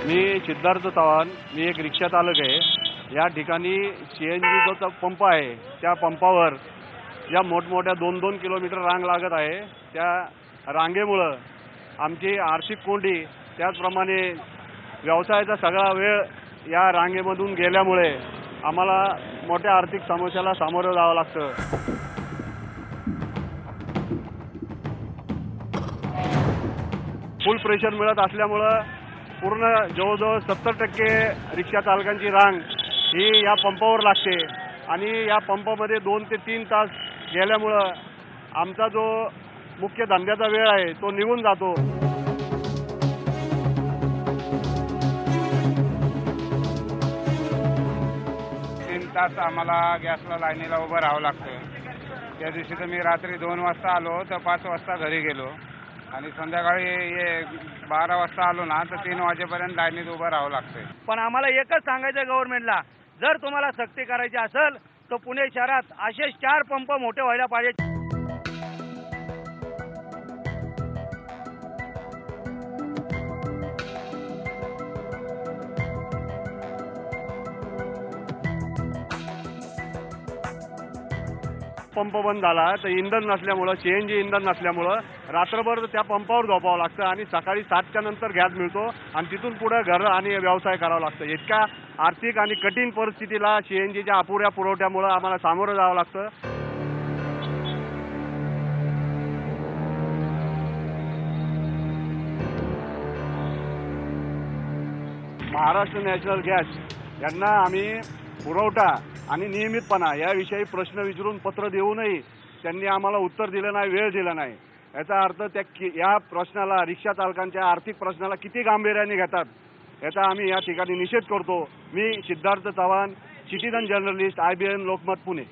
मी सिद्धार्थ चव्हाण, मी एक रिक्षा चालक आहे। या ठिकाणी सीएनजी जो पंप आहे त्या पंपावर या मोठमोठ्या 2-2 किलोमीटर रांग लागत आहे। त्या रांगेमुळे आमची आर्थिक कोंडी त्याचप्रमाणे व्यवसायाचा सगळा वेळ या रांगेमधून गेल्यामुळे आम्हाला मोठ्या आर्थिक समस्याला सामोरं जावं लागतं। फुल प्रेशर मिळत असल्यामुळे पूर्ण जवळजवळ 70% रिक्षा चालकांची रांग ही या पंपावर लागते आणि या पंपामध्ये 2 ते 3 तास गेल्यामुळे आमचा जो मुख्य धंद्याचा वेळ आहे तो निघून जातो। 3 तास आम्हाला गॅसला लाईनीला उभं राहावं लागतं। त्या दिवशी तर मी रात्री 2 वाजता आलो तर 5 वाजता घरी गेलो आणि संध्याकाळी 12 वाजता आलो ना तर 3 वाजेपर्यंत लाईनीत उभं राहावं लागतंय। पण आम्हाला एकच सांगायचं गव्हर्नमेंटला, जर तुम्हाला सक्ती करायची असेल तर पुणे शहरात असे 4 पंप मोठे व्हायला पाहिजे। पंप बंद झाला तर इंधन नसल्यामुळे सीएनजी इंधन नसल्यामुळे रात्रभर त्या पंपावर झोपावं लागतं आणि सकाळी 7च्या नंतर गॅस मिळतो आणि तिथून पुढे घर आणि व्यवसाय करावा लागतं। इतका आर्थिक आणि कठीण परिस्थितीला सीएनजीच्या अपुऱ्या पुरवठ्यामुळे आम्हाला सामोरं जावं लागतं। महाराष्ट्र नॅशनल गॅस यांना आम्ही पुरवठा आणि नियमितपणा याविषयी प्रश्न विचारून पत्र देऊनही त्यांनी आम्हाला उत्तर दिलं नाही, वेळ दिला नाही। याचा अर्थ या प्रश्नाला, रिक्षा चालकांच्या आर्थिक प्रश्नाला किती गांभीर्याने घेतात याचा आम्ही या ठिकाणी निषेध करतो। मी Siddharth Chavan, citizen journalist, IBN Lokmat Pune.